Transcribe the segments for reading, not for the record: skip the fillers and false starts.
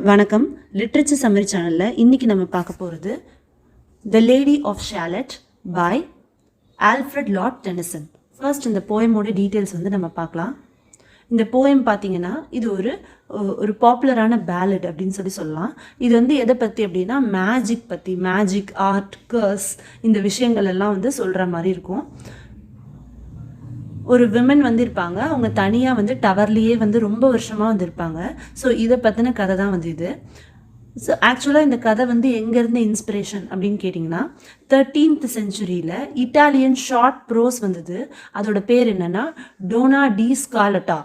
வணக்கம். Literature summary சேனலில் இன்றைக்கி நம்ம பார்க்க போகிறது the Lady of Shalott by Alfred Lord Tennyson. First இந்த போயமோட டீட்டெயில்ஸ் நம்ம பார்க்கலாம். இந்த போயம் பார்த்தீங்கன்னா இது ஒரு பாப்புலரான பேலட் அப்படின்னு சொல்லலாம். இது எதை பற்றி அப்படின்னா மேஜிக் பற்றி, மேஜிக், ஆர்ட், கர்ஸ், இந்த விஷயங்கள் எல்லாம் சொல்கிற மாதிரி இருக்கும். ஒரு விமன் இருப்பாங்க, அவங்க தனியாக டவர்லேயே ரொம்ப வருஷமாக இருப்பாங்க. ஸோ இதை பற்றின கதை தான் இது. ஸோ ஆக்சுவலாக இந்த கதை எங்கேருந்து இன்ஸ்பிரேஷன் அப்படின்னு கேட்டிங்கன்னா 13th centuryயில் இட்டாலியன் ஷார்ட் ப்ரோஸ் அதோட பேர் என்னென்னா டோனா டி ஸ்காலட்டா.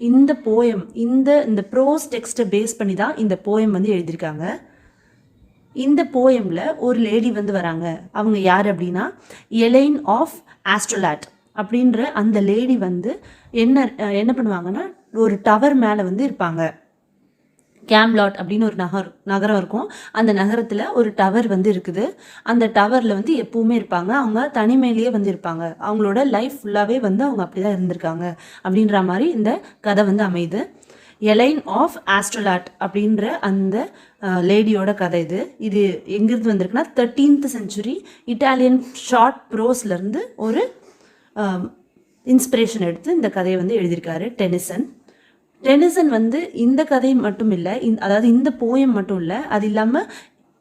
இந்த போயம் இந்த ப்ரோஸ் டெக்ஸ்ட்டை பேஸ் பண்ணி தான் இந்த போயம் எழுதியிருக்காங்க. இந்த போயமில் ஒரு லேடி வராங்க. அவங்க யார் அப்படின்னா எலைன் ஆஃப் ஆஸ்ட்ரலாட் அப்படின்ற அந்த லேடி என்ன பண்ணுவாங்கன்னா ஒரு டவர் மேலே இருப்பாங்க. கேம்லாட் அப்படின்னு ஒரு நகரம் இருக்கும். அந்த நகரத்தில் ஒரு டவர் இருக்குது. அந்த டவரில் எப்பவுமே இருப்பாங்க. அவங்க தனிமையிலேயே இருப்பாங்க. அவங்களோட லைஃப் ஃபுல்லாகவே அவங்க அப்படி தான் இருந்திருக்காங்க அப்படின்ற மாதிரி இந்த கதை அமையுது. எலைன் ஆஃப் ஆஸ்ட்ரலாட் அப்படின்ற அந்த லேடியோட கதை இது எங்கிருந்து வந்திருக்குன்னா 13th century இட்டாலியன் ஷார்ட் ப்ரோஸ்லேருந்து ஒரு இன்ஸ்பிரேஷன் எடுத்து இந்த கதையை எழுதியிருக்காரு டெனிசன். இந்த கதை மட்டும் இல்லை, அதாவது இந்த போயம் மட்டும் இல்லை, அது இல்லாமல்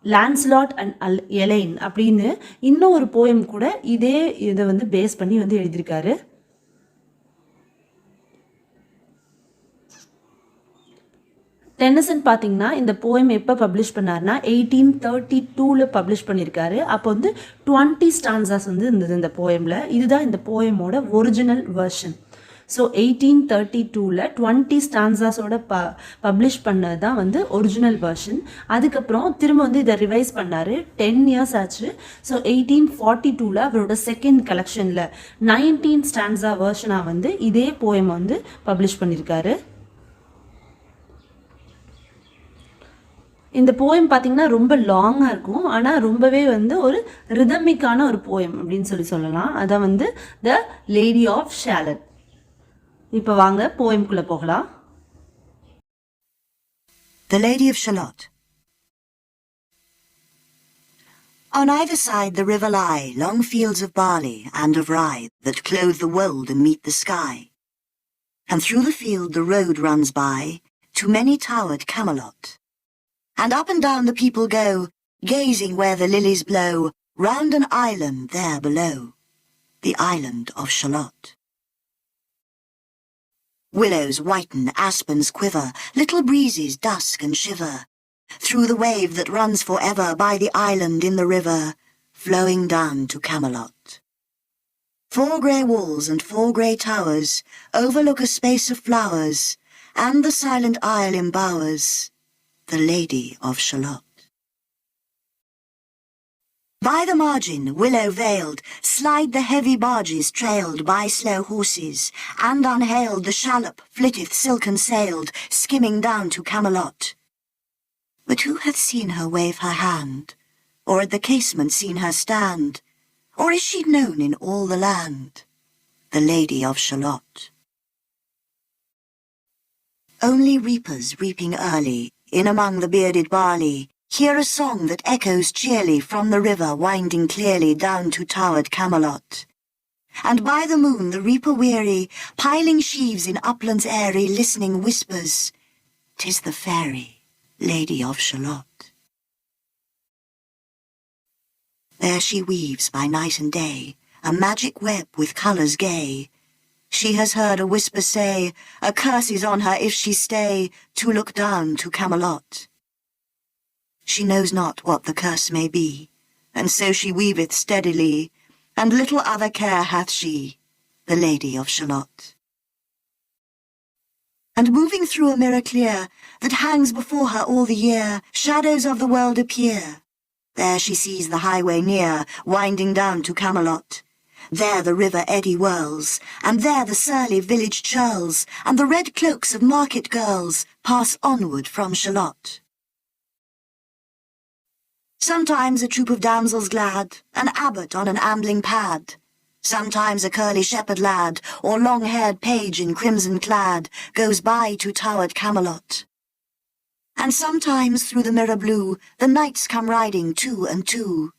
லான்ஸ்லாட் அண்ட் எலைன் அப்படின்னு இன்னும் ஒரு போயம் கூட இதே இதை பேஸ் பண்ணி எழுதியிருக்காரு. டென்னிசன் பார்த்தீங்கன்னா இந்த போயம் எப்போ பப்ளிஷ் பண்ணார்னா 1832 பப்ளிஷ் பண்ணியிருக்காரு. அப்போ 20 ஸ்டான்சாஸ் இருந்தது இந்த போயமில். இதுதான் இந்த போயமோட ஒரிஜினல் வெர்ஷன். ஸோ 1832 20 ஸ்டான்சாஸோட பப்ளிஷ் பண்ணது தான் ஒரிஜினல் வெர்ஷன். அதுக்கப்புறம் திரும்ப இதை ரிவைஸ் பண்ணார். 10 years ஆச்சு. ஸோ 1842 அவரோட செகண்ட் கலெக்ஷனில் 19 ஸ்டான்ஸா வெர்ஷனாக இதே போயம் பப்ளிஷ் பண்ணியிருக்காரு. இந்த போயம் பார்த்தீங்கன்னா ரொம்ப லாங்காக இருக்கும், ஆனால் ரொம்பவே ஒரு ரிதமிக்கான ஒரு போயம் அப்படின்னு சொல்லலாம். அதான் த லேடி ஆஃப் ஷாலட். இப்போ வாங்க போயம்குள்ளே போகலாம். The Lady of Shalott. On either side the river lie long fields of barley and of rye that clothe the wold and meet the sky. And through the field the road runs by to many-towered Camelot. And up and down the people go, gazing where the lilies blow, round an island there below, the island of Shalott. Willows whiten, aspens quiver, little breezes dusk and shiver, through the wave that runs forever by the island in the river, flowing down to Camelot. 4 grey walls and 4 grey towers overlook a space of flowers, and the silent isle embowers the Lady of Shalott. By the margin, willow-veiled, slide the heavy barges trailed by slow horses, and unhailed the shallop flitteth silken-sailed, skimming down to Camelot. But who hath seen her wave her hand, or at the casement seen her stand, or is she known in all the land, the Lady of Shalott? Only reapers reaping early, in among the bearded barley, hear a song that echoes cheerly from the river winding clearly down to towered Camelot. And by the moon the reaper weary, piling sheaves in uplands airy, listening whispers, "'Tis the fairy Lady of Shalott." There she weaves by night and day, a magic web with colours gay. She has heard a whisper say, a curse is on her if she stay to look down to Camelot. She knows not what the curse may be, and so she weaveth steadily, and little other care hath she, the Lady of Shalott. And moving through a mirror clear, that hangs before her all the year, shadows of the world appear. There she sees the highway near, winding down to Camelot. There the river eddy whirls, and there the surly village churls, and the red cloaks of market girls pass onward from Shalott. Sometimes a troop of damsels glad, an abbot on an ambling pad, Sometimes a curly shepherd lad, or long-haired page in crimson clad, goes by to towered Camelot. And sometimes through the mirror blue, the knights come riding two and two.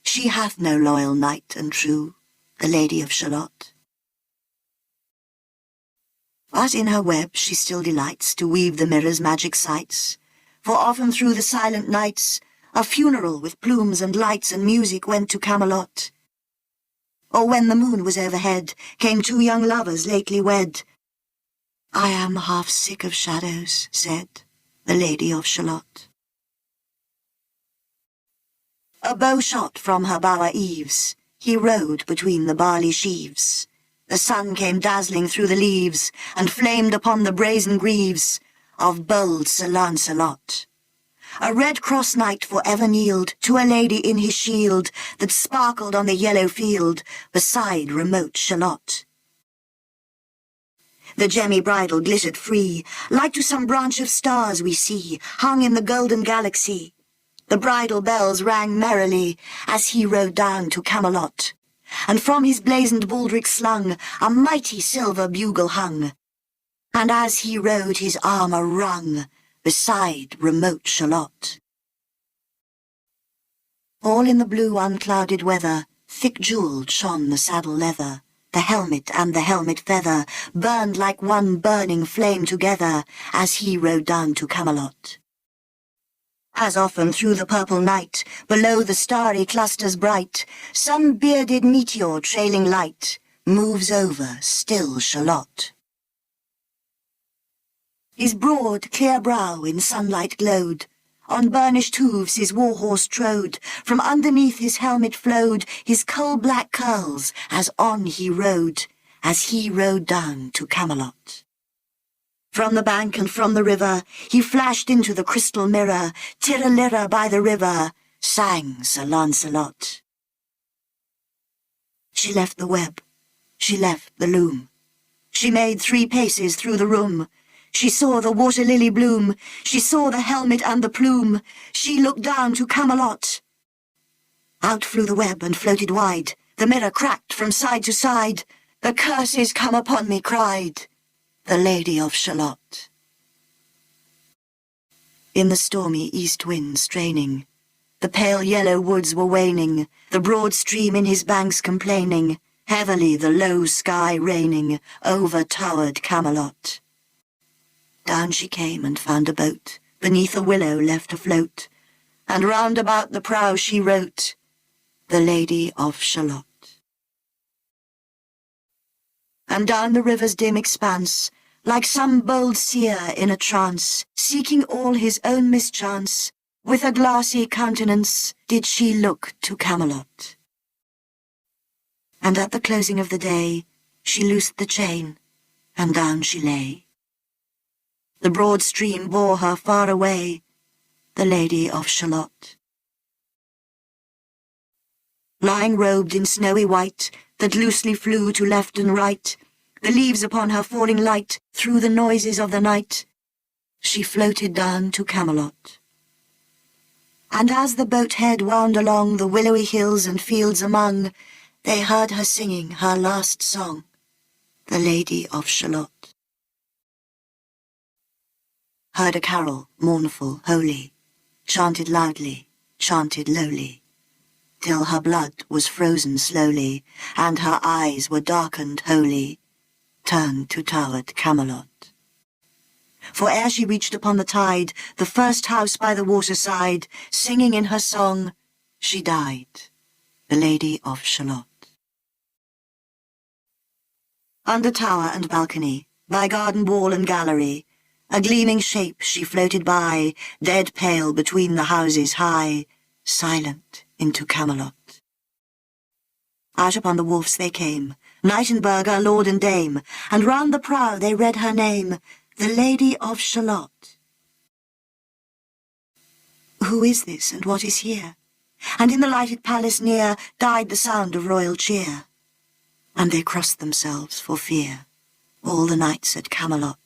She hath no loyal knight and true, the Lady of Shalott. But in her web she still delights to weave the mirror's magic sights, for often through the silent nights a funeral with plumes and lights and music went to Camelot. Or when the moon was overhead came two young lovers lately wed. I am half sick of shadows, said the Lady of Shalott. A bow shot from her bower eaves, he rode between the barley sheaves. The sun came dazzling through the leaves, and flamed upon the brazen greaves of bold Sir Lancelot. A red cross knight for ever kneeled to a lady in his shield that sparkled on the yellow field beside remote Shalott. The gemmy bridle glittered free, like to some branch of stars we see, hung in the golden galaxy. The bridal bells rang merrily as he rode down to Camelot, and from his blazoned baldric slung a mighty silver bugle hung, and as he rode his armour rung beside remote Shalott. All in the blue unclouded weather, thick jewelled shone the saddle leather, the helmet and the helmet feather burned like one burning flame together as he rode down to Camelot. As often through the purple night, below the starry clusters bright, some bearded meteor trailing light moves over still Shalott. His broad, clear brow in sunlight glowed, on burnished hooves his war-horse trode, from underneath his helmet flowed his coal-black curls as on he rode down to Camelot. From the bank and from the river he flashed into the crystal mirror, tirra-lirra by the river, sang Sir Lancelot. She left the web, she left the loom, she made 3 paces through the room. She saw the water-lily bloom, she saw the helmet and the plume, she looked down to Camelot. Out flew the web and floated wide, the mirror cracked from side to side, the curses come upon me, cried the Lady of Shalott. In the stormy east wind straining, the pale yellow woods were waning, the broad stream in his banks complaining, heavily the low sky raining over towered Camelot. Down she came and found a boat, beneath a willow left afloat, and round about the prow she wrote, the Lady of Shalott. And down the river's dim expanse, like some bold seer in a trance, seeking all his own mischance, with a glassy countenance did she look to Camelot. And at the closing of the day, she loosed the chain, and down she lay. The broad stream bore her far away, the Lady of Shalott. Lying robed in snowy white, that loosely flew to left and right, the leaves upon her falling light through the noises of the night, she floated down to Camelot. And as the boat head wound along the willowy hills and fields among, they heard her singing her last song, the Lady of Shalott. Heard a carol, mournful, holy, chanted loudly, chanted lowly, till her blood was frozen slowly, and her eyes were darkened wholly, turned to towered Camelot. For ere she reached upon the tide, the first house by the waterside, singing in her song, she died, the Lady of Shalott. Under tower and balcony, by garden wall and gallery, a gleaming shape she floated by, dead pale between the houses high, silent into Camelot. Out upon the wharfs they came, knight and burgher, lord and dame, and round the prow they read her name, the Lady of Shalott. Who is this, and what is here? And in the lighted palace near died the sound of royal cheer. And they crossed themselves for fear, all the knights at Camelot.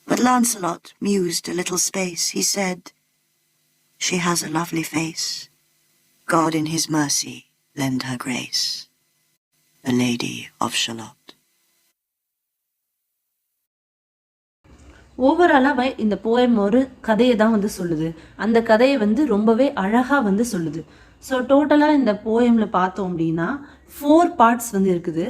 But Lancelot mused a little space. He said, "She has a lovely face. God in his mercy lend her grace." the Lady of Shalott. ஓவராலாக இந்த poem ஒரு கதையை தான் வந்து சொல்லுது. அந்த கதையை வந்து ரொம்பவே அழகாக வந்து சொல்லுது. ஸோ டோட்டலாக இந்த போயமில் பார்த்தோம் அப்படின்னா 4 பார்ட்ஸ் வந்து இருக்குது.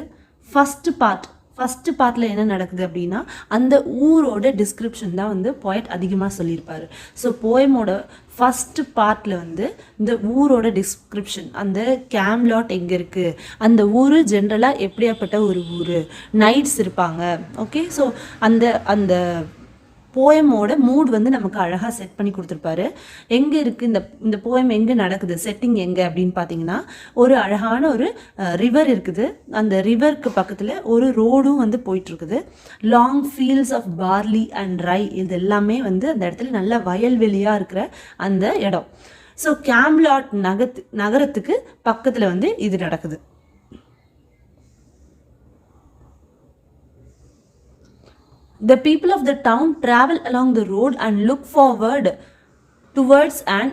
ஃபஸ்ட்டு பார்ட்டில் என்ன நடக்குது அப்படின்னா அந்த ஊரோட டிஸ்கிரிப்ஷன் தான் வந்து போயட் அதிகமாக சொல்லியிருப்பார். ஸோ போயமோட ஃபஸ்ட்டு பார்ட்டில் வந்து இந்த ஊரோட டிஸ்கிரிப்ஷன், அந்த கேம்லாட் எங்கே இருக்குது, அந்த ஊர் ஜென்ரலாக எப்படியாப்பட்ட ஒரு ஊர், நைட்ஸ் இருப்பாங்க. ஓகே, ஸோ அந்த அந்த போயமோட மூட் வந்து நமக்கு அழகாக செட் பண்ணி கொடுத்துருப்பாரு. எங்கே இருக்குது இந்த போயம், எங்கே நடக்குது, செட்டிங் எங்கே அப்படின்னு பார்த்தீங்கன்னா ஒரு அழகான ஒரு ரிவர் இருக்குது. அந்த ரிவருக்கு பக்கத்தில் ஒரு ரோடும் வந்து போயிட்டுருக்குது. Long fields of barley and rye, இது எல்லாமே வந்து அந்த இடத்துல நல்ல வயல்வெளியாக இருக்கிற அந்த இடம். ஸோ கேம்லாட் நகரத்துக்கு பக்கத்தில் வந்து இது நடக்குது. The people of the town travel along the road and look forward towards an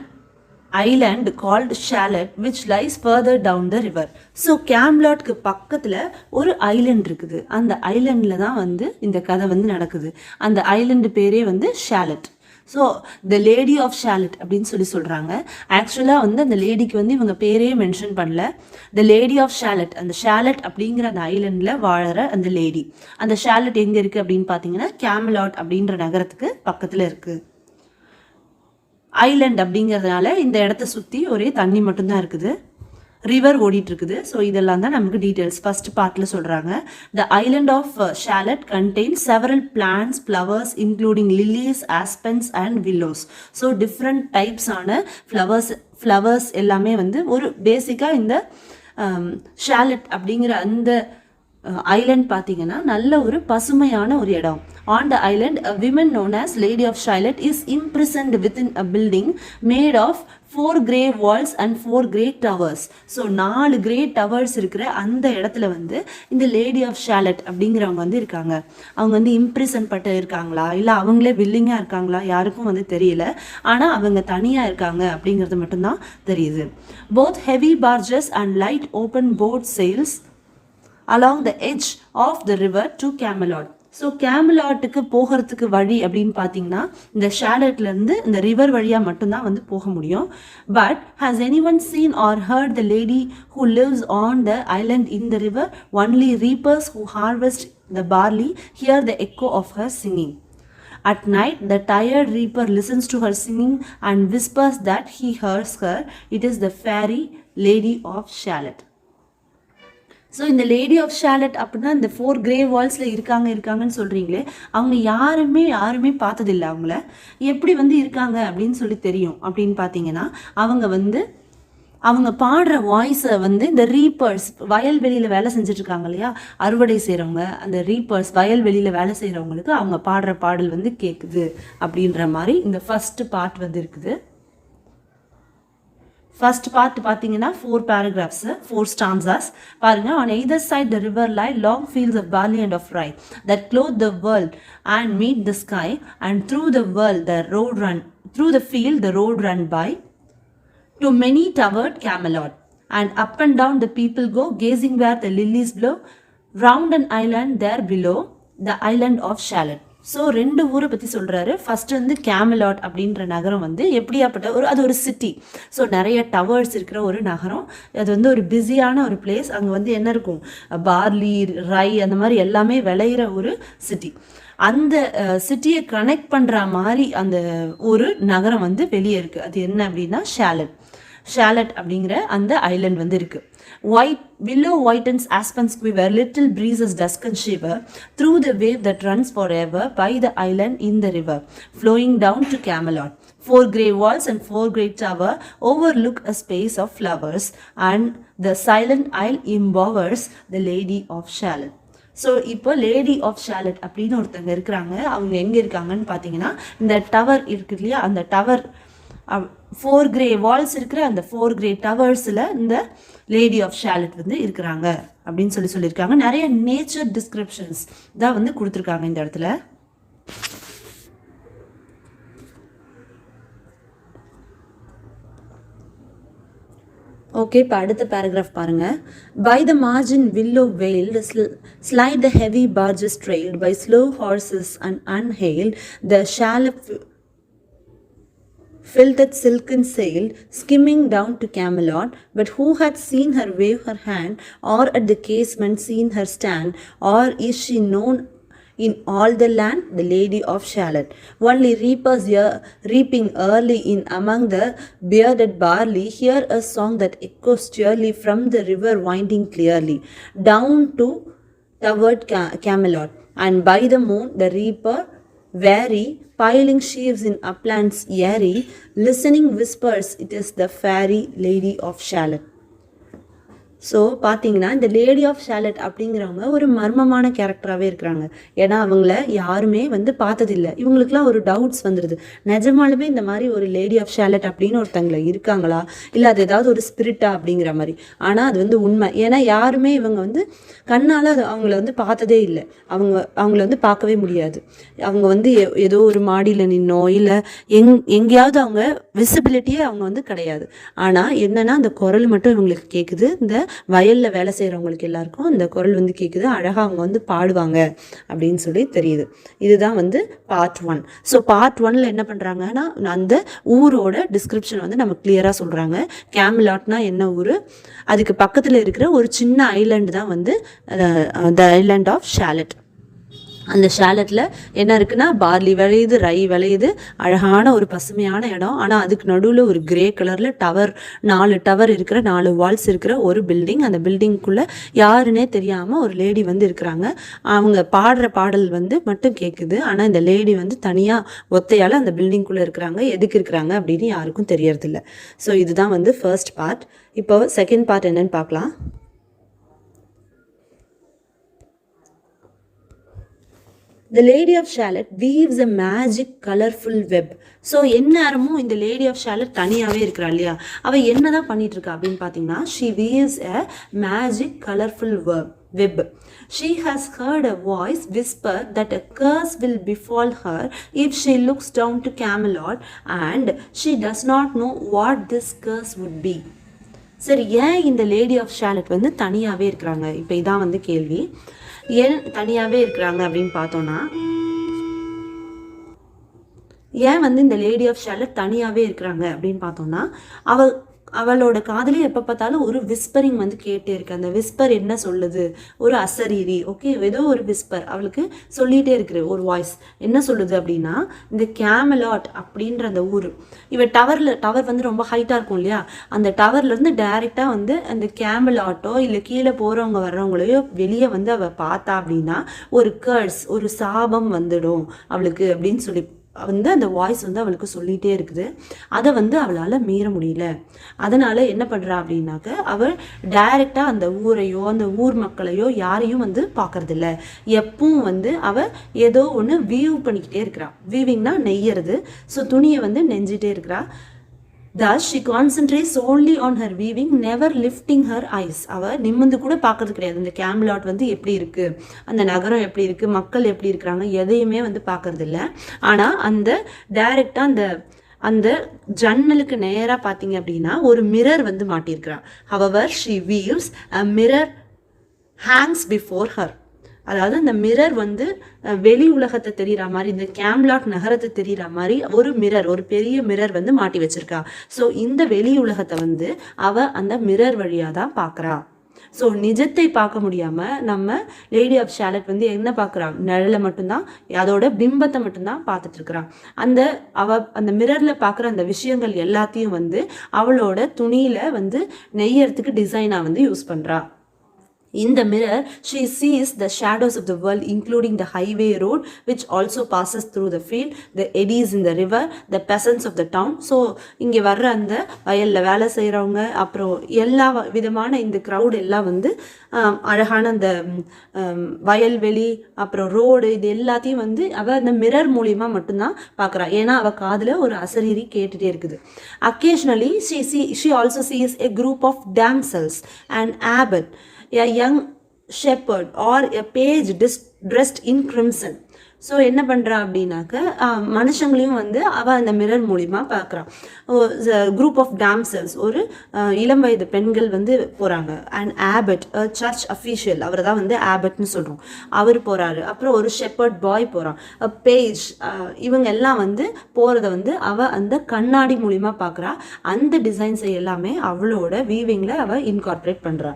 island called Shalott, which lies further down the river. So கேம்லாட்க்கு பக்கத்தில் ஒரு ஐலண்ட் இருக்குது. அந்த ஐலண்டில் தான் வந்து இந்த கதை வந்து நடக்குது. அந்த ஐலண்டு பேரே வந்து ஷாலட். ஸோ த லேடி ஆஃப் ஷாலட் அப்படின்னு சொல்கிறாங்க. ஆக்சுவலாக வந்து அந்த லேடிக்கு வந்து இவங்க பேரே மென்ஷன் பண்ணல. த லேடி ஆஃப் ஷாலட், அந்த ஷாலட் அப்படிங்கிற அந்த ஐலண்டில் வாழற அந்த லேடி. அந்த ஷாலட் எங்கே இருக்குது அப்படின்னு பார்த்தீங்கன்னா கேம்லாட் அப்படின்ற நகரத்துக்கு பக்கத்தில் இருக்குது. ஐலண்ட் அப்படிங்கிறதுனால இந்த இடத்த சுற்றி ஒரே தண்ணி மட்டும்தான் இருக்குது, ரிவர் ஓடிட்டு இருக்குது. ஸோ இதெல்லாம் தான் நமக்கு டீட்டெயில்ஸ் ஃபர்ஸ்ட் பார்ட்டில் சொல்கிறாங்க. The island of Shalott contain several plants, flowers including lilies, aspens and willows. So different types ஆன ஃப்ளவர்ஸ் எல்லாமே வந்து ஒரு பேசிக்காக இந்த ஷாலட் அப்படிங்கிற அந்த ஐலண்ட் பார்த்தீங்கன்னா நல்ல ஒரு பசுமையான ஒரு இடம். On the island, a woman known as Lady of Shalott is imprisoned within a building made of 4 grey walls and 4 grey towers. So 4 grey towers இருக்கிற அந்த இடத்துல வந்து இந்த லேடி ஆஃப் ஷாலட் அப்படிங்கிறவங்க வந்து இருக்காங்க. அவங்க வந்து இம்ப்ரிசன் பட்டு இருக்காங்களா இல்லை அவங்களே வில்லிங்காக இருக்காங்களா யாருக்கும் வந்து தெரியல. ஆனால் அவங்க தனியாக இருக்காங்க அப்படிங்கிறது மட்டும்தான் தெரியுது. Both heavy barges and light open boat sails along the edge of the river to Camelot. So கேமலாட்டுக்கு போகிறதுக்கு வழி அப்படின்னு பார்த்தீங்கன்னா இந்த ஷாலட்லேருந்து இந்த ரிவர் வழியாக மட்டும்தான் வந்து போக முடியும். But has anyone seen or heard the lady who lives on the island in the river? Only reapers who harvest the barley hear the echo of her singing. At night, the tired reaper listens to her singing and whispers that he hears her. It is the fairy Lady of Shalott. So இந்த lady of ஷாலட் அப்படின்னா இந்த 4 grey வால்ஸில் இருக்காங்கன்னு சொல்கிறீங்களே, அவங்க யாருமே பார்த்ததில்லை. அவங்கள எப்படி வந்து இருக்காங்க அப்படின்னு சொல்லி தெரியும் அப்படின்னு பார்த்தீங்கன்னா அவங்க பாடுற வாய்ஸை வந்து இந்த ரீப்பர்ஸ், வயல்வெளியில் வேலை செஞ்சுட்ருக்காங்க இல்லையா, அறுவடை செய்கிறவங்க, அந்த ரீப்பர்ஸ் வயல்வெளியில் வேலை செய்கிறவங்களுக்கு அவங்க பாடுற பாடல் வந்து கேட்குது அப்படின்ற மாதிரி இந்த ஃபஸ்ட்டு பார்ட் வந்து இருக்குது. ஃபர்ஸ்ட் பார்ட் பார்த்தீங்கன்னா 4 paragraphs, 4 stanzas. பாருங்க, on either side the river lie long fields of barley and of rye that clothe the world and meet the sky, and through the field the road run by to many towered Camelot, and up and down the people go, gazing where the lilies blow, round an island there below, the island of Shalott. So 2 ஊரை பற்றி சொல்கிறாரு. First வந்து கேமலாட் அப்படின்ற நகரம் வந்து எப்படியாப்பட்ட அது ஒரு சிட்டி. ஸோ நிறைய டவர்ஸ் இருக்கிற ஒரு நகரம். அது வந்து ஒரு பிஸியான ஒரு பிளேஸ். அங்கே வந்து என்ன இருக்கும், பார்லி, ரை, அந்த மாதிரி எல்லாமே விளையிற ஒரு சிட்டி. அந்த சிட்டியை கனெக்ட் பண்ணுற மாதிரி அந்த ஒரு நகரம் வந்து வெளியே இருக்குது. அது என்ன அப்படின்னா ஷாலட் அப்படிங்கிற அந்த ஐலண்ட் வந்து இருக்குது. Willow whitens aspens quiver, little breezes dusk and shiver through the wave that runs forever by the island in the river, flowing down to Camelot. 4 grey walls and 4 great tower overlook a space of flowers, and the silent isle embowers the Lady of Shalott. So இப்போ lady of ஷாலட் அப்படின்னு ஒருத்தங்க இருக்கிறாங்க. அவங்க எங்கே இருக்காங்கன்னு பார்த்தீங்கன்னா இந்த tower இருக்குது இல்லையா, அந்த டவர் 4 கிரே வால்ஸ் இருக்கிற அந்த 4 கிரே டவர்ஸில் இந்த லேடி ஆஃப் ஷாலட் வந்து இருக்கிறாங்க அப்படின்னு சொல்லியிருக்காங்க. நிறைய நேச்சர் டிஸ்கிரிப்ஷன்ஸ் தான் வந்து கொடுத்துருக்காங்க இந்த இடத்துல. ஓகே, இப்போ அடுத்த பேராகிராஃப் பாருங்க. By the margin willow veiled slide the heavy barges trailed by slow horses and unhailed the shallop filled that silken sail, skimming down to Camelot. But who had seen her wave her hand, or at the casement seen her stand, or is she known in all the land, the Lady of Shalott? Only reapers reaping early in among the bearded barley hear a song that echoes cheerily from the river winding clearly down to toward Camelot. And by the moon the reaper weary, piling sheaves in uplands airy, listening whispers, it is the fairy Lady of Shalott. So பார்த்தீங்கன்னா இந்த lady of ஷாலட் அப்படிங்கிறவங்க ஒரு மர்மமான கேரக்டராகவே இருக்கிறாங்க. ஏன்னா அவங்கள யாருமே வந்து பார்த்ததில்லை. இவங்களுக்குலாம் ஒரு டவுட்ஸ் வந்துடுது, நிஜமாலுமே இந்த மாதிரி ஒரு லேடி ஆஃப் ஷாலட் அப்படின்னு ஒருத்தங்களை இருக்காங்களா, இல்லை அது ஏதாவது ஒரு ஸ்பிரிட்டா அப்படிங்கிற மாதிரி. ஆனால் அது வந்து உண்மை. ஏன்னா யாருமே இவங்க வந்து கண்ணால் அவங்கள வந்து பார்த்ததே இல்லை. அவங்கள வந்து பார்க்கவே முடியாது. அவங்க வந்து ஏதோ ஒரு மாடியில் நின்னோ இல்லை எங்கேயாவது அவங்க விசிபிலிட்டியே அவங்க வந்து கிடையாது. ஆனால் என்னன்னா அந்த குரல் மட்டும் இவங்களுக்கு கேட்குது. இந்த வயல்ல வேலை செய்யறவங்களுக்கு எல்லாருக்கும் இந்த குரல் வந்து கேட்குது. அழகா அவங்க வந்து பாடுவாங்க அப்படின்னு சொல்லி தெரியுது. இதுதான் வந்து பார்ட் 1. ஸோ பார்ட் 1ல என்ன பண்றாங்கன்னா அந்த ஊரோட டிஸ்கிரிப்ஷன் வந்து நம்ம கிளியரா சொல்றாங்க. கேமலாட்னா என்ன ஊர், அதுக்கு பக்கத்துல இருக்கிற ஒரு சின்ன ஐலாண்டு தான் வந்து த ஐலாண்ட் ஆஃப் ஷாலட். அந்த ஷாலட்டில் என்ன இருக்குன்னா பார்லி விளையுது, ரை விளையுது, அழகான ஒரு பசுமையான இடம். ஆனால் அதுக்கு நடுவில் ஒரு கிரே கலரில் டவர், 4 டவர் இருக்கிற 4 வால்ஸ் இருக்கிற ஒரு பில்டிங். அந்த பில்டிங்குள்ளே யாருன்னே தெரியாமல் ஒரு லேடி வந்து இருக்கிறாங்க. அவங்க பாடுற பாடல் வந்து மட்டும் கேட்குது. ஆனால் இந்த லேடி வந்து தனியாக ஒத்தையால் அந்த பில்டிங்குள்ளே இருக்கிறாங்க. எதுக்கு இருக்கிறாங்க அப்படின்னு யாருக்கும் தெரியறதில்ல. ஸோ இதுதான் வந்து ஃபர்ஸ்ட் பார்ட். இப்போ செகண்ட் பார்ட் என்னன்னு பார்க்கலாம். The Lady of Shalott weaves a magic colorful web. So எந்நேரமும் இந்த லேடி ஆஃப் ஷாலட் தனியாகவே இருக்கிறா இல்லையா, அவள் என்ன தான் பண்ணிட்டு இருக்கா அப்படின்னு பார்த்தீங்கன்னா, she weaves a magic colorful web. She has heard a voice whisper that a curse will befall her if she looks down to Camelot, and she does not know what this curse would be. சரி, ஏன் இந்த lady of ஷாலட் வந்து தனியாகவே இருக்கிறாங்க? இப்போ இதான் வந்து கேள்வி. ஏன் தனியாகவே இருக்கிறாங்க அப்படின்னு பார்த்தோன்னா, ஏன் வந்து இந்த லேடி ஆஃப் ஷாலட் தனியாகவே இருக்கிறாங்க அப்படின்னு பார்த்தோன்னா, அவளோட காதலே எப்போ பார்த்தாலும் ஒரு விஸ்பரிங் வந்து கேட்டே இருக்கு. அந்த விஸ்பர் என்ன சொல்லுது, ஒரு அசரீரி, ஓகே, ஏதோ ஒரு விஸ்பர் அவளுக்கு சொல்லிகிட்டே இருக்கிற ஒரு வாய்ஸ் என்ன சொல்லுது அப்படின்னா, இந்த கேமலாட் அப்படின்ற அந்த ஊர், டவர் வந்து ரொம்ப ஹைட்டாக இருக்கும் இல்லையா, அந்த டவர்லேருந்து டைரெக்டாக வந்து அந்த கேமலாட்டோ இல்லை கீழே போகிறவங்க வர்றவங்களையோ வெளியே வந்து அவள் பார்த்தா அப்படின்னா ஒரு கர்ஸ், ஒரு சாபம் வந்துடும் அவளுக்கு அப்படின்னு சொல்லி வந்து அந்த வாய்ஸ் வந்து அவளுக்கு சொல்லிகிட்டே இருக்குது. அதை வந்து அவளால் மீற முடியல. அதனால் என்ன பண்ணுறா அப்படின்னாக்க, அவள் டைரெக்டாக அந்த ஊரையோ அந்த ஊர் மக்களையோ யாரையும் வந்து பார்க்கறதில்ல. எப்பவும் வந்து அவள் ஏதோ ஒன்று வீவ் பண்ணிக்கிட்டே இருக்கிறா. வீவிங்னா நெய்யறது. ஸோ துணியை வந்து நெஞ்சிட்டே இருக்கிறா. Thus she concentrates only on her weaving, never lifting her eyes. அவ நிமிர்ந்து கூட பார்க்கறது கிடையாது. இந்த கேம்லாட் வந்து எப்படி இருக்கு, அந்த நகரம் எப்படி இருக்கு, மக்கள் எப்படி இருக்கிறாங்க, எதையுமே வந்து பார்க்கறது இல்லை. ஆனால் அந்த டைரக்டா அந்த ஜன்னலுக்கு நேராக பார்த்தீங்க அப்படின்னா ஒரு மிரர் வந்து மாட்டியிருக்கிறா. However, she weaves a mirror hangs before her. அதாவது அந்த மிரர் வந்து வெளி உலகத்தை தெரிகிற மாதிரி, இந்த கேம்லாட் நகரத்தை தெரிகிற மாதிரி ஒரு மிரர், ஒரு பெரிய மிரர் வந்து மாட்டி வச்சிருக்கா. ஸோ இந்த வெளி உலகத்தை வந்து அவ அந்த மிரர் வழியாக தான் பார்க்குறா. ஸோ நிஜத்தை பார்க்க முடியாமல் நம்ம லேடி ஆஃப் ஷாலட் வந்து என்ன பார்க்குறா, நிழலை மட்டும்தான், அதோட பிம்பத்தை மட்டும்தான் பார்த்துட்டு இருக்கிறான். அந்த மிரரில் பார்க்குற அந்த விஷயங்கள் எல்லாத்தையும் வந்து அவளோட துணியில் வந்து நெய்யறதுக்கு டிசைனாக வந்து யூஸ் பண்ணுறா. In the mirror, she sees the shadows of the world, including the highway road, which also passes through the field, the eddies in the river, the peasants of the town. So, இங்கே வர்ற அந்த வயலில் வேலை செய்கிறவங்க, அப்புறம் எல்லா விதமான இந்த க்ரௌட் எல்லாம் வந்து அழகான அந்த வயல்வெளி, அப்புறம் ரோடு, இது எல்லாத்தையும் வந்து அவள் அந்த மிரர் மூலியமா மட்டும்தான் பார்க்குறா. ஏன்னா அவள் காதில் ஒரு அசரீரி கேட்டுகிட்டே இருக்குது. Occasionally, she also sees a group of damsels, an abbot, a young shepherd, or a page dressed in crimson. So என்ன பண்ணுறா அப்படின்னாக்க மனுஷங்களையும் வந்து அவள் அந்த மிரர் மூலிமா பார்க்குறான். குரூப் ஆஃப் டாம்சல்ஸ், ஒரு இளம் வயது பெண்கள் வந்து போகிறாங்க. அண்ட் ஆபட், சர்ச் அஃபீஷியல், அவரை தான் வந்து ஆபட்னு சொல்கிறோம், அவர் போகிறாரு. அப்புறம் ஒரு ஷெப்பர்ட் பாய் போகிறான். பேஜ், இவங்க எல்லாம் வந்து போகிறத வந்து அவள் அந்த கண்ணாடி மூலிமா பார்க்குறா. அந்த டிசைன்ஸை எல்லாமே அவளோட வீவிங்கில் அவள் இன்கார்பரேட் பண்ணுறா.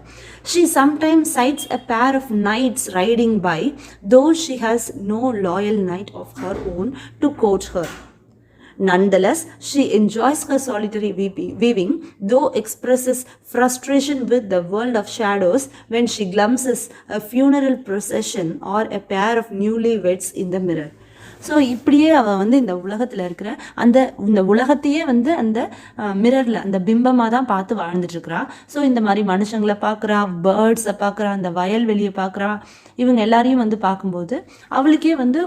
She sometimes sights a pair of knights riding by, though she has no loyal knight of her own to court her. Nonetheless, she enjoys her solitary weaving, though expresses frustration with the world of shadows when she glimpses a funeral procession or a pair of newlyweds in the mirror. So இப்படியே அவள் வந்து இந்த உலகத்தில் இருக்கிற இந்த உலகத்தையே வந்து அந்த மிரரில் அந்த பிம்பமாக தான் பார்த்து வாழ்ந்துட்டுருக்குறா. ஸோ இந்த மாதிரி மனுஷங்களை பார்க்குறா, பேர்ட்ஸை பார்க்குறா, அந்த வயல்வெளியை பார்க்குறா. இவங்க எல்லாரையும் வந்து பார்க்கும்போது அவளுக்கே வந்து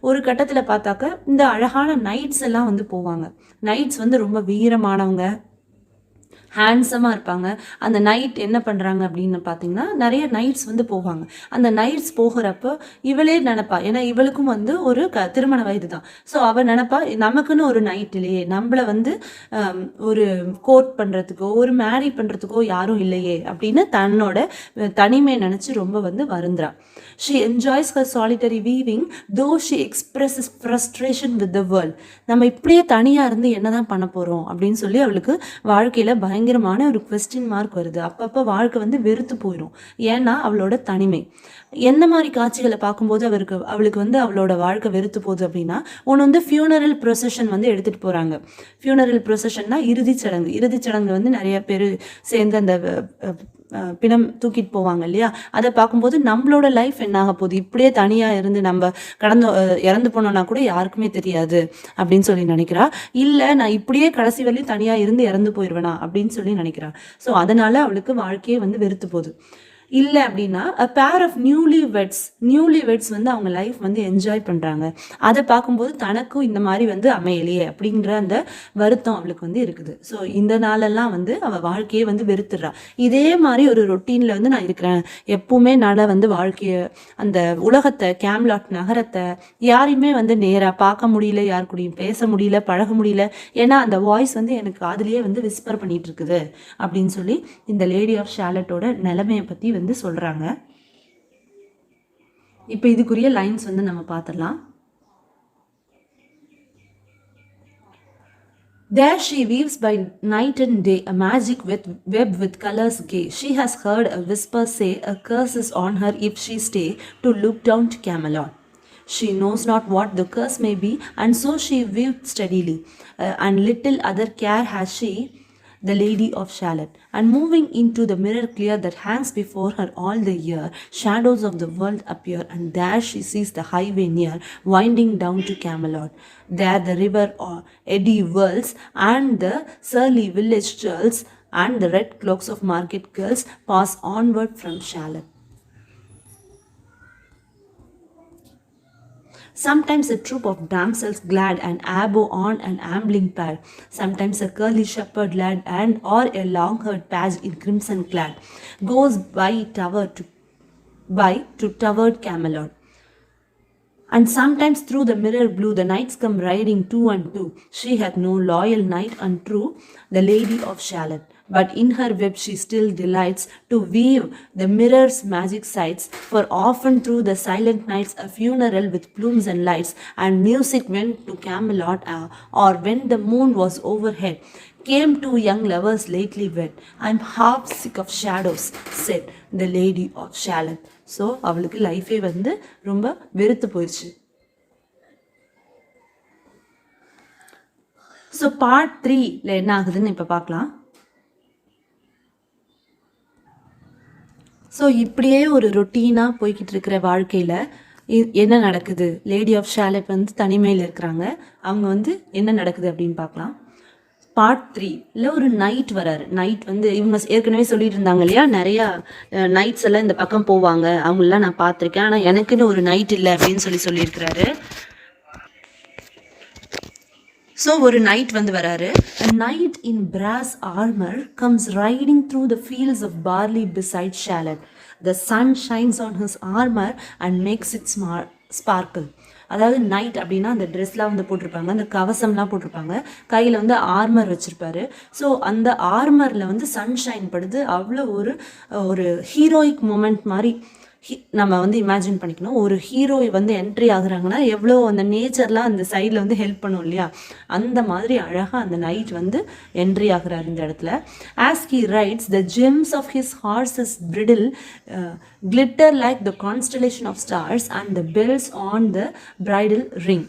ஒரு கட்டத்தில் பார்த்தாக்க இந்த அழகான நைட்ஸ் எல்லாம் வந்து போவாங்க. நைட்ஸ் வந்து ரொம்ப வீரமானவங்க, ஹேண்ட்ஸமாக இருப்பாங்க. அந்த நைட் என்ன பண்ணுறாங்க அப்படின்னு பார்த்தீங்கன்னா, நிறைய நைட்ஸ் வந்து போவாங்க. அந்த நைட்ஸ் போகிறப்போ இவளே நினைப்பா, ஏன்னா இவளுக்கும் வந்து ஒரு திருமண வயது தான். ஸோ அவள் நினைப்பா, நமக்குன்னு ஒரு நைட் இல்லையே, நம்மளை வந்து ஒரு கோர்ட் பண்ணுறதுக்கோ ஒரு மேரி பண்ணுறதுக்கோ யாரும் இல்லையே அப்படின்னு தன்னோட தனிமையை நினச்சி ரொம்ப வந்து வருந்துறா. She enjoys her solitary weaving, though she expresses frustration with the world. நம்ம இப்படியே தனியாக இருந்து என்னதான் பண்ண போகிறோம் அப்படின்னு சொல்லி அவளுக்கு வாழ்க்கையில் பயங்கரமான ஒரு கொஸ்டின் மார்க் வருது. அப்பப்போ வாழ்க்கை வந்து வெறுத்து போயிடும். ஏன்னா அவளோட தனிமை. எந்த மாதிரி காட்சிகளை பார்க்கும்போது அவளுக்கு வந்து அவளோட வாழ்க்கை வெறுத்து போகுது அப்படின்னா, ஒன்று வந்து ஃபியூனரல் ப்ரொசஷன் வந்து எடுத்துகிட்டு போகிறாங்க. ஃபியூனரல் ப்ரொசஷன்னா இறுதிச்சடங்கு வந்து நிறைய பேர் சேர்ந்து அந்த பிணம் தூக்கிட்டு போவாங்க இல்லையா, அதை பார்க்கும்போது நம்மளோட லைஃப் என்ன ஆக போகுது, இப்படியே தனியாக இருந்து நம்ம இறந்து போனோம்னா கூட யாருக்குமே தெரியாது அப்படின்னு சொல்லி நினைக்கிறா. இல்லை, நான் இப்படியே கடைசி வரையும் தனியாக இருந்து இறந்து போயிடுவேனா அப்படின்னு சொல்லி நினைக்கிறா. ஸோ அதனால அவளுக்கு வாழ்க்கையே வந்து வெறுத்து போகுது. இல்லை அப்படின்னா a pair of newlyweds வந்து அவங்க லைஃப் வந்து என்ஜாய் பண்ணுறாங்க. அதை பார்க்கும்போது தனக்கும் இந்த மாதிரி வந்து அமையலையே அப்படிங்கிற அந்த வருத்தம் அவளுக்கு வந்து இருக்குது. ஸோ இந்த நாளெல்லாம் வந்து அவள் வாழ்க்கையே வந்து வெறுத்துடுறா. இதே மாதிரி ஒரு ரொட்டீனில் வந்து நான் இருக்கிறேன், எப்பவுமே வந்து வாழ்க்கையை, அந்த உலகத்தை, கேம்லாட் நகரத்தை யாரையுமே வந்து நேராக பார்க்க முடியல, யார் கூடயும் பேச முடியல, பழக முடியல, ஏன்னா அந்த வாய்ஸ் வந்து எனக்கு காதுலயே வந்து விஸ்பர் பண்ணிட்டு இருக்குது அப்படின்னு சொல்லி இந்த லேடி ஆஃப் ஷாலட்டோட நிலைமையை பற்றி வந்து சொல்றாங்க. இப்போ இதுக்குரிய லைன்ஸ் வந்து நம்ம பார்த்துடலாம். There she weaves by night and day a magic web with colors gay. She has heard a whisper say, a curse is on her if she stay to look down to Camelot. She knows not what the curse may be, and so she weaved steadily, and little other care has she, the lady of Shalott. And moving into the mirror clear that hangs before her all the year, shadows of the world appear, and there she sees the highway near, winding down to Camelot. There the river eddy whirls, and the surly village churls, and the red cloaks of market girls pass onward from Shalott. Sometimes a troop of damsels glad and abo on an ambling pair, sometimes a curly shepherd lad and or a long-haired page in crimson clad goes by to towered Camelot. And sometimes through the mirror blue the knights come riding two and two. She hath no loyal knight untrue, the lady of Shalott. But in her web she still delights to weave the mirror's magic sights. For often through the silent nights a funeral with plumes and lights and music went to Camelot, or when the moon was overhead came two young lovers lately wed. I'm half sick of shadows, said the lady of Shalott. So அவளுக்கு லைஃபே வந்து ரொம்ப வெறுத்து போயிடுச்சு. So part 3ல என்ன ஆகுதுன்னு இப்போ பார்க்கலாம். ஸோ இப்படியே ஒரு ரொட்டீனாக போய்கிட்டு இருக்கிற வாழ்க்கையில் என்ன நடக்குது, லேடி ஆஃப் ஷாலட் வந்து தனிமையில் இருக்கிறாங்க, அவங்க வந்து என்ன நடக்குது அப்படின்னு பார்க்கலாம். பார்ட் 3ல ஒரு நைட் வராரு. நைட் வந்து இவங்க ஏற்கனவே சொல்லிட்டு இருந்தாங்க இல்லையா, நிறையா நைட்ஸ் எல்லாம் இந்த பக்கம் போவாங்க, அவங்களெலாம் நான் பார்த்துருக்கேன், ஆனால் எனக்குன்னு ஒரு நைட் இல்லை அப்படின்னு சொல்லியிருக்கிறாரு. ஸோ ஒரு நைட் வந்து வராரு. A knight in brass armor comes riding through the fields of barley beside Shalott. The sun shines on his armor and makes it sparkle. அதாவது நைட் அப்படின்னா அந்த ட்ரெஸ்லாம் வந்து போட்டிருப்பாங்க, அந்த கவசம்லாம் போட்டிருப்பாங்க, கையில் வந்து ஆர்மர் வச்சுருப்பாரு. ஸோ அந்த ஆர்மரில் வந்து சன்ஷைன் படுது. அவ்வளோ ஒரு ஒரு ஹீரோயிக் மூமெண்ட் மாதிரி நம்ம வந்து இமேஜின் பண்ணிக்கணும். ஒரு ஹீரோ வந்து என்ட்ரி ஆகுறாங்கன்னா எவ்வளோ அந்த நேச்சர்லாம் அந்த சைடில் வந்து ஹெல்ப் பண்ணும் இல்லையா, அந்த மாதிரி அழகாக அந்த நைட் வந்து என்ட்ரி ஆகுறாரு இந்த இடத்துல. As he rides the gems of his horse's bridle glitter like the constellation of stars and the bells on the bridal ring.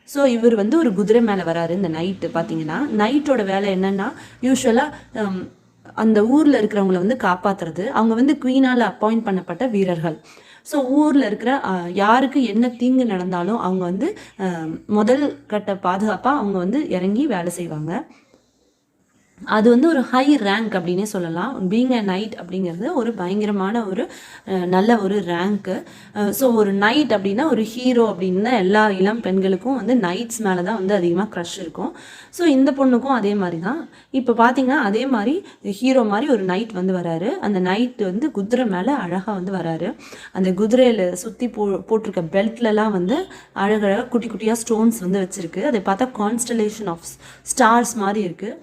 So இவர் வந்து ஒரு குதிரை மேலே வராரு இந்த நைட்டு. பார்த்தீங்கன்னா நைட்டோட வேலை என்னென்னா யூஸ்வலாக அந்த ஊரில் இருக்கிறவங்கள வந்து காப்பாற்றுறது. அவங்க வந்து குவீனால் அப்பாயிண்ட் பண்ணப்பட்ட வீரர்கள். ஸோ ஊரில் இருக்கிற யாருக்கு என்ன தீங்கு நடந்தாலும் அவங்க வந்து முதல் கட்ட பாதுகாப்பாக அவங்க வந்து இறங்கி வேலை செய்வாங்க. அது வந்து ஒரு ஹை ரேங்க் அப்படின்னே சொல்லலாம். பீங் அ நைட் அப்படிங்கிறது ஒரு பயங்கரமான ஒரு நல்ல ஒரு ரேங்க்கு. ஸோ ஒரு நைட் அப்படின்னா ஒரு ஹீரோ அப்படின்னு எல்லா இளம் பெண்களுக்கும் வந்து நைட்ஸ் மேலே தான் வந்து அதிகமாக க்ரஷ் இருக்கும். ஸோ இந்த பொண்ணுக்கும் அதே மாதிரி தான். இப்போ பார்த்தீங்கன்னா அதே மாதிரி ஹீரோ மாதிரி ஒரு நைட் வந்து வராரு. அந்த நைட் வந்து குதிரை மேலே அழகாக வந்து வராரு. அந்த குதிரையில் சுற்றி போட்டிருக்க பெல்ட்லலாம் வந்து அழகழகாக குட்டி குட்டியாக ஸ்டோன்ஸ் வந்து வச்சுருக்கு. அதை பார்த்தா கான்ஸ்டலேஷன் ஆஃப் ஸ்டார்ஸ் மாதிரி இருக்குது.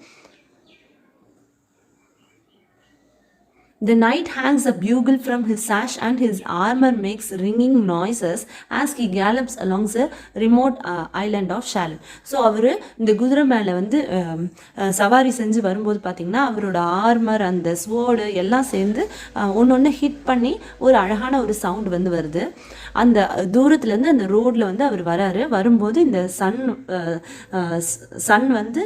The knight hangs a bugle from his sash and his armor makes ringing noises as he gallops along the remote island of Shalott. So அவர் இந்த குதிரை மேலே வந்து சவாரி செஞ்சு வரும்போது பார்த்திங்கன்னா அவரோட ஆர்மர் அந்த ஸ்வோர்டு எல்லாம் சேர்ந்து ஒன்று ஹிட் பண்ணி ஒரு அழகான ஒரு சவுண்ட் வந்து வருது. அந்த தூரத்துலேருந்து அந்த ரோடில் வந்து அவர் வரும்போது இந்த சன் வந்து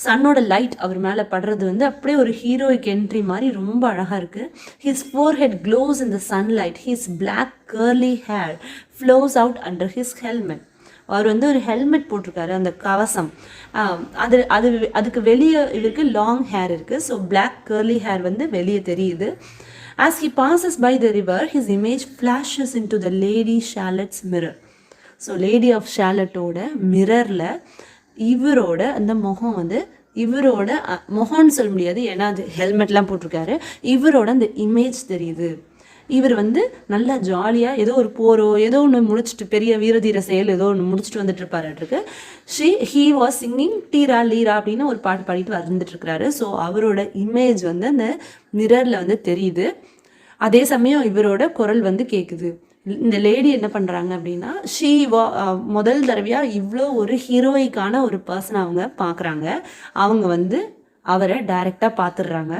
சன்னோட லைட் அவர் மேலே படுறது வந்து அப்படியே ஒரு ஹீரோயிக் என்ட்ரி மாதிரி ரொம்ப அழகாக இருக்குது. His forehead glows in the sunlight. His black curly hair flows out under his helmet. அவர் வந்து ஒரு ஹெல்மெட் போட்டிருக்காரு, அந்த கவசம். அதுக்கு வெளியே இவருக்கு லாங் ஹேர் இருக்குது. ஸோ பிளாக் கர்லி ஹேர் வந்து வெளியே தெரியுது. As he passes by the river, his image flashes into the Lady Shalott's mirror. So lady of ஷாலட்டோட மிரரில் இவரோட அந்த முகம் வந்து இவரோட முகம்னு சொல்ல முடியாது, ஏன்னா அது ஹெல்மெட்லாம் போட்டிருக்காரு. இவரோட அந்த இமேஜ் தெரியுது. இவர் வந்து நல்லா ஜாலியாக ஏதோ ஒரு போரோ ஏதோ ஒன்று முடிச்சுட்டு பெரிய வீரதீர செயல் ஏதோ ஒன்று முடிச்சுட்டு வந்துட்டு இருப்பாருக்கு. ஹீ வாஸ் சிங்கிங் டீரா லீரா அப்படின்னு ஒரு பாட்டு பாடிட்டு வந்துட்டு இருக்கிறாரு. ஸோ அவரோட இமேஜ் வந்து அந்த மிரரில் வந்து தெரியுது. அதே சமயம் இவரோட குரல் வந்து கேட்குது. இந்த லேடி என்ன பண்ணுறாங்க அப்படின்னா முதல் தடவையாக இவ்வளோ ஒரு ஹீரோயிக்கான ஒரு பர்சனை அவங்க பார்க்குறாங்க. அவங்க வந்து அவரை டைரெக்டாக பார்த்துடுறாங்க.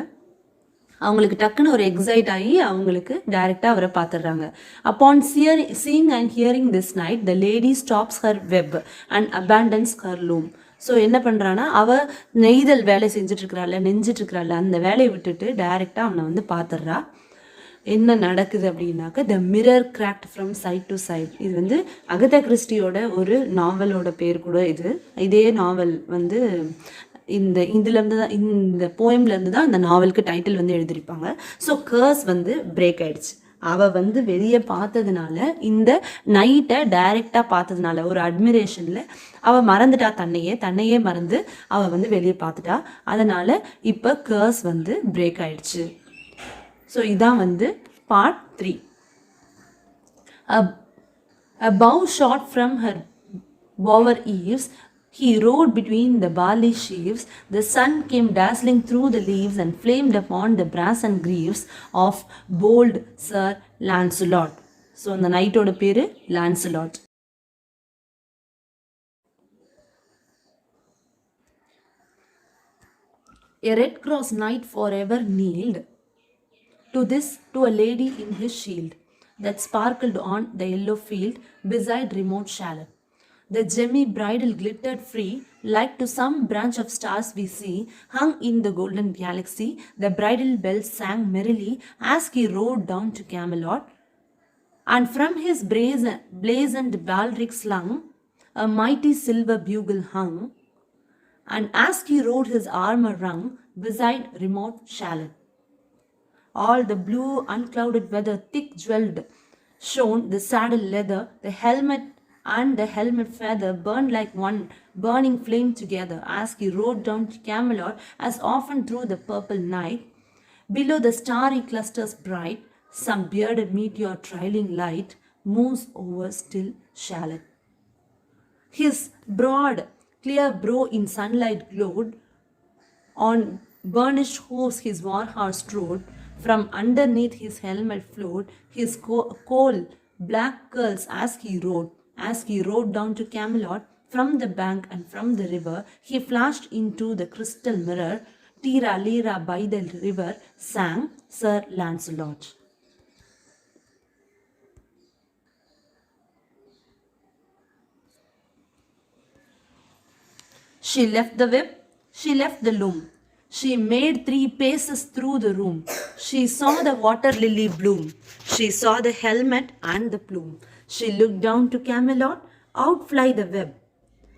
அவங்களுக்கு டக்குன்னு ஒரு எக்ஸைட் ஆகி அவங்களுக்கு டைரெக்டாக அவரை பார்த்துடுறாங்க. Upon seeing and hearing this knight the lady stops her web and abandons her loom. So என்ன பண்ணுறான்னா அவள் நெய்தல் வேலை செஞ்சுட்ருக்கிறாள் நெஞ்சிட்ருக்கிறாள் அந்த வேலையை விட்டுட்டு டைரெக்டாக அவனை வந்து பார்த்துடுறா. என்ன நடக்குது அப்படின்னாக்க the mirror cracked from side to side. இது வந்து அகதா கிறிஸ்டியோட ஒரு நாவலோட பேர் கூட இதே நாவல் வந்து இதுலேருந்து தான் இந்த போயம்லேருந்து தான் இந்த நாவலுக்கு டைட்டில் வந்து எழுதியிருப்பாங்க. ஸோ கர்ஸ் வந்து பிரேக் ஆயிடுச்சு. அவள் வந்து வெளியே பார்த்ததுனால இந்த நைட்டை டைரெக்டாக பார்த்ததுனால ஒரு அட்மிரேஷனில் அவள் மறந்துட்டா, தன்னையே மறந்து அவள் வந்து வெளியே பார்த்துட்டா. அதனால் இப்போ கர்ஸ் வந்து பிரேக் ஆயிடுச்சு. ஸோ இதான் வந்து part 3. A bow shot from her bower eaves, he rode between the barley sheaves. The sun came dazzling through the leaves and flamed upon the brass and greaves of bold Sir Lancelot. So அந்த நைட்டோட பேர் லான்சலாட். A red cross knight forever kneeled to a lady in his shield that sparkled on the yellow field beside remote Shalott. The gemmy bridle glittered free, like to some branch of stars we see, hung in the golden galaxy. The bridal bells sang merrily as he rode down to Camelot, and from his blazoned baldric slung a mighty silver bugle hung, and as he rode his armor rung beside remote Shalott. All the blue unclouded weather thick jeweled shone the saddle leather, the helmet and the helmet feather burned like one burning flame together as he rode down to Camelot, as often through the purple night. Below the starry clusters bright, some bearded meteor trailing light moves over still Shalott. His broad, clear brow in sunlight glowed. On burnished hooves his war horse trode. From underneath his helmet flowed his coal black curls as he rode down to Camelot. From the bank and from the river he flashed into the crystal mirror. Tira lira by the river sang Sir Lancelot. She left the web, she left the loom. She made 3 paces through the room. She saw the water lily bloom. She saw the helmet and the plume. She looked down to Camelot, out fly the web,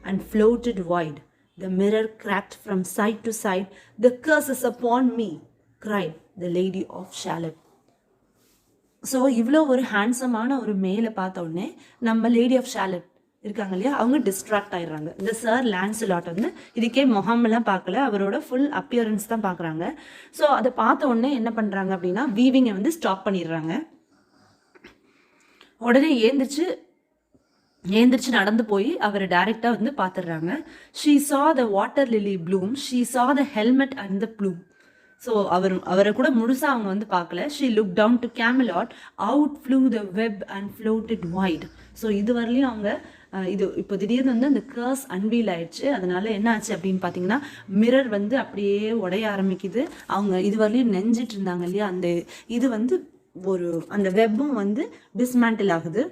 and floated wide. The mirror cracked from side to side. The curse is upon me, cried the lady of Shalott. So இவ்வளோ ஒரு ஹேண்ட்ஸமான ஒரு மேலை பார்த்த உடனே நம்ம lady of ஷாலட் இருக்காங்க இல்லையா, அவங்க டிஸ்ட்ராக்ட் ஆயிடுறாங்க. இந்த சார் லான்சலாட் வந்து இதுக்கே முகமெல்லாம் பார்க்கல, அவரோட ஃபுல் அப்பியரன்ஸ் தான் பார்க்குறாங்க. ஸோ அதை பார்த்த உடனே என்ன பண்ணுறாங்க அப்படின்னா வீவிங்கை வந்து ஸ்டாப் பண்ணிடுறாங்க. உடனே ஏந்திரிச்சு நடந்து போய் அவரை டைரெக்டாக வந்து பார்த்துடுறாங்க. She saw the water lily bloom, she saw the helmet and the plume. So அவரை கூட முழுசாக அவங்க வந்து பார்க்கல. She look down to Camelot, out flew the web and floated wide. So இது வரலையும் அவங்க இது இப்போ திடீர்னு வந்து அந்த கர்ஸ் அன்வீல் ஆயிடுச்சு. அதனால என்ன ஆச்சு அப்படின்னு பார்த்தீங்கன்னா மிரர் வந்து அப்படியே உடைய ஆரம்பிக்குது. அவங்க இது வரலையும் நெஞ்சிட்டு இருந்தாங்க இல்லையா, அந்த இது வந்து அந்த வெப்பும் வந்து டிஸ்மேண்டில் ஆகுது.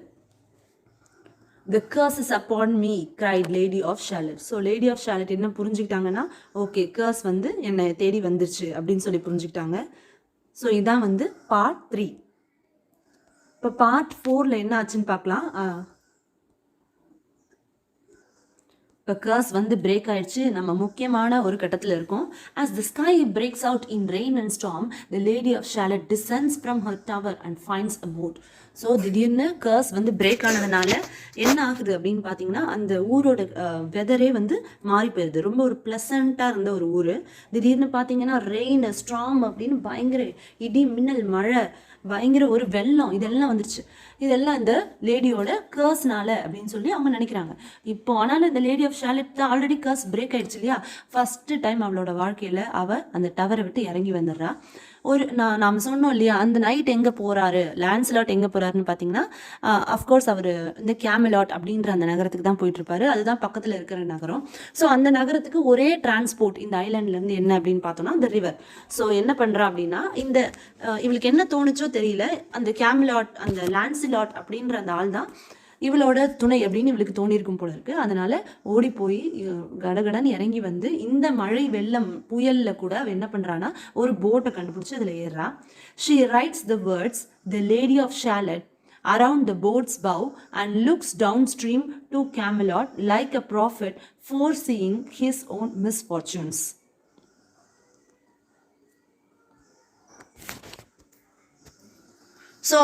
The curse is upon me, cried Lady of Shalott. So lady of Shalott என்ன புரிஞ்சுக்கிட்டாங்கன்னா, ஓகே கர்ஸ் வந்து என்னை தேடி வந்துருச்சு அப்படின்னு சொல்லி புரிஞ்சுக்கிட்டாங்க. ஸோ இதான் வந்து பார்ட் 3. இப்போ பார்ட் 4ல் என்ன ஆச்சுன்னு பார்க்கலாம். இப்போ கர்ஸ் வந்து பிரேக் ஆயிடுச்சு. நம்ம முக்கியமான ஒரு கட்டத்தில் இருக்கோம். As the sky breaks out in rain and storm, the lady of Shalott descends from her tower and finds a boat. So திடீர்னு கர்ஸ் வந்து பிரேக் ஆனதுனால என்ன ஆகுது அப்படின்னு பார்த்தீங்கன்னா அந்த ஊரோட வெதரே வந்து மாறி போயிடுது. ரொம்ப ஒரு ப்ளசண்ட்டாக இருந்த ஒரு ஊர் திடீர்னு பார்த்தீங்கன்னா ரெயின், ஸ்ட்ராம் அப்படின்னு பயங்கர இடி மின்னல், மழை, பயங்கர ஒரு வெள்ளம், இதெல்லாம் வந்துருச்சு. இதெல்லாம் இந்த லேடியோட கர்ஸ்னால அப்படின்னு சொல்லி அவங்க நினைக்கிறாங்க. இப்போ ஆனாலும் இந்த லேடி ஆஃப் ஷாலட் தான் ஆல்ரெடி கர்ஸ் பிரேக் ஆயிடுச்சு இல்லையா. ஃபர்ஸ்ட் டைம் அவளோட வாழ்க்கையில் அவள் அந்த டவரை விட்டு இறங்கி வந்துடுறா. நாம் சொன்னோம் இல்லையா, அந்த நைட் எங்கே போகிறாரு, லான்ஸ்லாட் எங்கே போகிறாருன்னு பார்த்தீங்கன்னா அஃப்கோர்ஸ் அவர் இந்த கேமலாட் அப்படின்ற அந்த நகரத்துக்கு தான் போயிட்டுருப்பாரு. அதுதான் பக்கத்தில் இருக்கிற நகரம். ஸோ அந்த நகரத்துக்கு ஒரே டிரான்ஸ்போர்ட் இந்த ஐலாண்ட்லேருந்து என்ன அப்படின்னு பார்த்தோம்னா அந்த ரிவர். ஸோ என்ன பண்ணுறா அப்படின்னா இவளுக்கு என்ன தோணுச்சோ தெரியல, அந்த கேமலாட் அந்த லான்ஸ்லாட் அப்படின்ற அந்த ஆள் தான் இவளோட துணை அப்படின்னு இவளுக்கு தோணியிருக்கும் போல இருக்கு. அதனால ஓடி போய் கடகடன் இறங்கி வந்து இந்த மழை வெள்ளம் புயல்ல கூட அவ என்ன பண்றான்னா ஒரு போட்டை கண்டுபிடிச்சு அதுல ஏறா. She writes the words the lady of Shalott around the boat's bow and looks downstream to Camelot like a prophet foreseeing his own misfortunes. So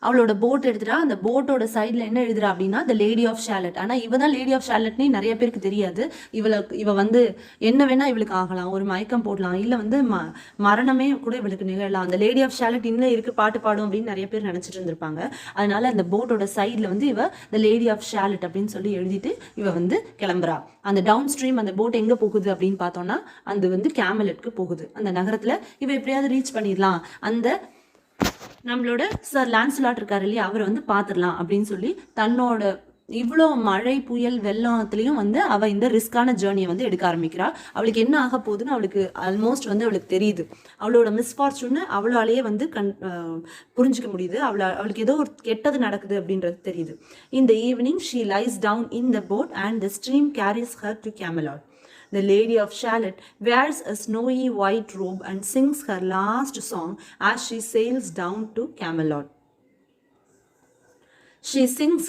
அவளோட போட் எடுத்துட்டா. அந்த போட்டோட சைடில் என்ன எழுதுறா அப்படின்னா த லேடி ஆஃப் ஷாலட். ஆனால் இவ தான் லேடி ஆஃப் ஷாலட்னே நிறைய பேருக்கு தெரியாது. இவ வந்து என்ன வேணா இவளுக்கு ஆகலாம், ஒரு மயக்கம் போடலாம், இல்லை வந்து மரணமே கூட இவளுக்கு நிகழலாம். அந்த லேடி ஆஃப் ஷாலட் இன்னும் இருக்கு, பாட்டு பாடும் அப்படின்னு நிறைய பேர் நினச்சிட்டு இருந்திருப்பாங்க. அதனால அந்த போட்டோட சைடில் வந்து இவ த லேடி ஆஃப் ஷாலட் அப்படின்னு சொல்லி எழுதிட்டு இவ வந்து கிளம்புறா. அந்த டவுன் ஸ்ட்ரீம் அந்த போட் எங்கே போகுது அப்படின்னு பார்த்தோம்னா அது வந்து கேமலட்க்கு போகுது. அந்த நகரத்தில் இவ எப்படியாவது ரீச் பண்ணிடலாம், அந்த நம்மளோட சார் லான்ஸ்லாட் இருக்காரு இல்லையா, அவரை வந்து பார்த்துடலாம் அப்படின்னு சொல்லி தன்னோட இவ்வளோ மழை புயல் வெள்ளத்துலையும் வந்து அவள் இந்த ரிஸ்கான ஜேர்னியை வந்து எடுக்க ஆரம்பிக்கிறா. அவளுக்கு என்ன ஆக போகுதுன்னு அவளுக்கு ஆல்மோஸ்ட் வந்து அவளுக்கு தெரியுது. அவளோட மிஸ்ஃபார்ச்சூன்னு அவளாலேயே வந்து புரிஞ்சுக்க முடியுது. அவளுக்கு ஏதோ ஒரு கெட்டது நடக்குது அப்படின்றது தெரியுது. இந்த evening she lies down in the boat and the stream carries her to Camelot. The lady of Shalott wears a snowy white robe and sings her last song as she sails down to Camelot. She sings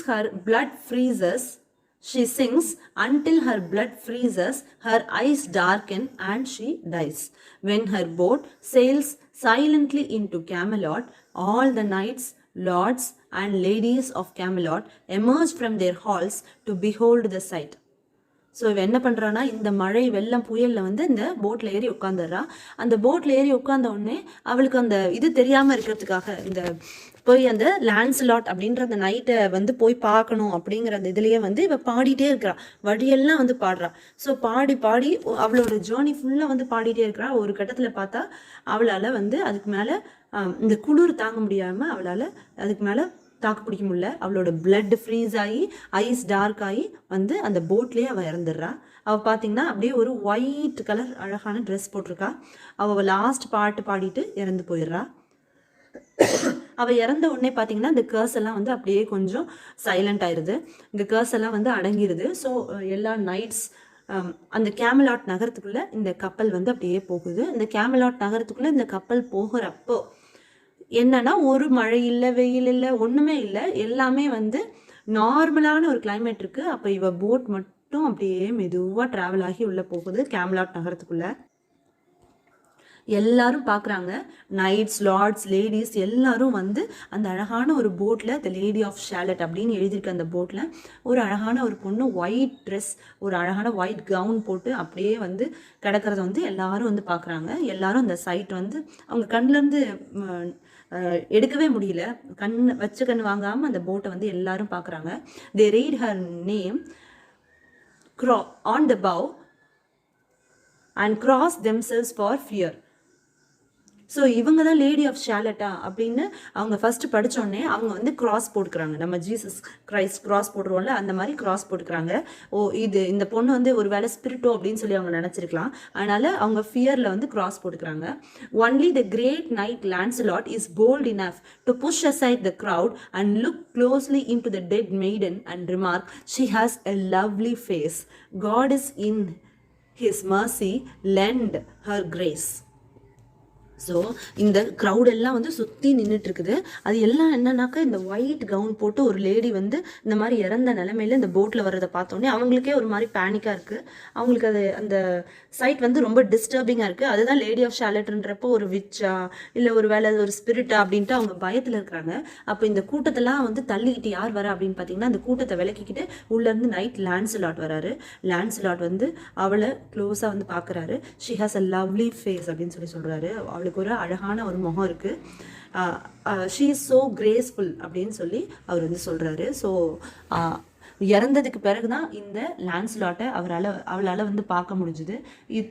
until her blood freezes, her eyes darken and she dies. When her boat sails silently into Camelot, all the knights, lords and ladies of Camelot emerge from their halls to behold the sight. So இவ என்ன பண்ணுறான்னா இந்த மழை வெள்ளம் புயலில் வந்து இந்த போட்டில் ஏறி உட்காந்துடுறா. அந்த போட்டில் ஏறி உட்காந்த உடனே அவளுக்கு அந்த இது தெரியாமல் இருக்கிறதுக்காக இந்த போய் அந்த லான்ஸ்லாட் அப்படின்ற அந்த நைட்டை வந்து போய் பார்க்கணும் அப்படிங்கிற அந்த இதுலேயே வந்து இவ பாடிட்டே இருக்கிறா. வழியெல்லாம் வந்து பாடுறா. ஸோ பாடி பாடி அவளோட ஜேர்னி ஃபுல்லாக வந்து பாடிட்டே இருக்கிறா. ஒரு கட்டத்தில் பார்த்தா அவளால் வந்து அதுக்கு மேலே இந்த குளிர் தாங்க முடியாமல் அவளால் அதுக்கு மேலே தாக்கு பிடிக்க முடியல. அவளோட பிளட் ஃப்ரீஸ் ஆகி ஐஸ் டார்க் ஆகி வந்து அந்த போட்லேயே அவள் இறந்துடுறா. அவள் பார்த்தீங்கன்னா அப்படியே ஒரு ஒயிட் கலர் அழகான ட்ரெஸ் போட்டிருக்கா. அவள் லாஸ்ட் பாட்டு பாடிட்டு இறந்து போயிடுறா. அவள் இறந்த உடனே பார்த்தீங்கன்னா இந்த கேர்ஸ் எல்லாம் வந்து அப்படியே கொஞ்சம் சைலண்ட் ஆயிடுது. இந்த கேர்ஸ் எல்லாம் வந்து அடங்கிடுது. ஸோ எல்லா நைட்ஸ் அந்த கேமலாட் நகரத்துக்குள்ளே இந்த கப்பல் வந்து அப்படியே போகுது. இந்த கேமலாட் நகரத்துக்குள்ளே இந்த கப்பல் போகிறப்போ என்னன்னா ஒரு மழை இல்லை, வெயில் இல்லை, ஒன்றுமே இல்லை. எல்லாமே வந்து நார்மலான ஒரு கிளைமேட் இருக்குது. அப்போ இவ போட் மட்டும் அப்படியே மெதுவாக ட்ராவல் ஆகி உள்ளே போகுது கேமலாட் நகரத்துக்குள்ளே. எல்லாரும் பார்க்குறாங்க. நைட்ஸ், லார்ட்ஸ், லேடிஸ் எல்லாரும் வந்து அந்த அழகான ஒரு போட்டில் த லேடி ஆஃப் ஷாலட் அப்படின்னு எழுதியிருக்க அந்த போட்டில் ஒரு அழகான ஒரு பொண்ணு ஒயிட் ட்ரெஸ், ஒரு அழகான ஒயிட் கவுன் போட்டு அப்படியே வந்து கிடக்கிறத வந்து எல்லாரும் வந்து பார்க்குறாங்க. எல்லாரும் அந்த சைட் வந்து அவங்க கண்ணிலேருந்து எடுக்கவே முடியல. கண்ணு வாங்காமல் அந்த போட்டை வந்து எல்லாரும் பார்க்குறாங்க. தே read her name on the bow and cross themselves for fear. So இவங்க தான் லேடி ஆஃப் ஷாலட்டா அப்படின்னு அவங்க ஃபர்ஸ்ட் படித்தோடனே அவங்க வந்து கிராஸ் போட்டுக்கிறாங்க. நம்ம ஜீசஸ் கிரைஸ்ட் கிராஸ் போடுறோம்ல, அந்த மாதிரி கிராஸ் போட்டுக்கிறாங்க. ஓ இது இந்த பொண்ணு வந்து ஒரு வேளை ஸ்பிரிட்டோ அப்படின்னு சொல்லி அவங்க நினச்சிருக்கலாம். அதனால அவங்க ஃபியரில் வந்து கிராஸ் போட்டுக்கிறாங்க. Only the great knight Lancelot is bold enough to push aside the crowd and look closely into the dead maiden and remark, she has a lovely face. God is in his mercy, lend her grace. So இந்த crowd எல்லாம் வந்து சுற்றி நின்றுட்டு இருக்குது. அது எல்லாம் என்னன்னாக்கா இந்த ஒயிட் கவுன் போட்டு ஒரு லேடி வந்து இந்த மாதிரி இறந்த நிலைமையில இந்த போட்டில் வர்றதை பார்த்தோன்னே அவங்களுக்கே ஒரு மாதிரி பேனிக்காக இருக்குது. அவங்களுக்கு அது அந்த சைட் வந்து ரொம்ப டிஸ்டர்பிங்காக இருக்குது. அதுதான் லேடி ஆஃப் ஷாலட்ன்றப்போ ஒரு விச்சா இல்லை ஒரு வேலை ஒரு ஸ்பிரிட்டா அப்படின்ட்டு அவங்க பயத்தில் இருக்கிறாங்க. அப்போ இந்த கூட்டத்தெல்லாம் வந்து தள்ளிக்கிட்டு யார் வரா அப்படின்னு பார்த்தீங்கன்னா அந்த கூட்டத்தை விலக்கிக்கிட்டு உள்ளேருந்து நைட் லான்சலாட் வராரு. லான்சலாட் வந்து அவளை க்ளோஸாக வந்து பார்க்குறாரு. She has a lovely face அப்படின்னு சொல்லி சொல்கிறாரு. அவளுக்கு ஒரு அழகான ஒரு முகம் இருக்கு. ஷீ இஸ் ஸோ கிரேஸ்ஃபுல் அப்படின்னு சொல்லி அவர் வந்து சொல்றாரு. ஸோ இறந்ததுக்கு பிறகுதான் இந்த லான்ஸ்லாட்டை அவளால் வந்து பார்க்க முடிஞ்சுது.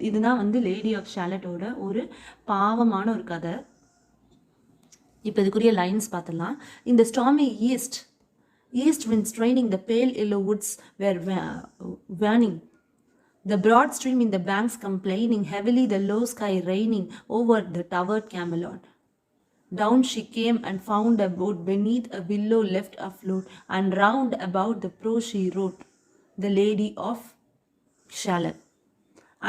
இதுதான் வந்து லேடி ஆஃப் ஷாலட்டோட ஒரு பாவமான ஒரு கதை. இப்போ இதுக்குரிய லைன்ஸ் பார்த்துடலாம். இந்த stormy east wind straining the pale yellow woods were waning. The broad stream in the banks complaining, heavily the low sky raining over the towered Camelot. Down she came and found a boat beneath a willow left afloat, and round about the prow she wrote, the Lady of Shalott.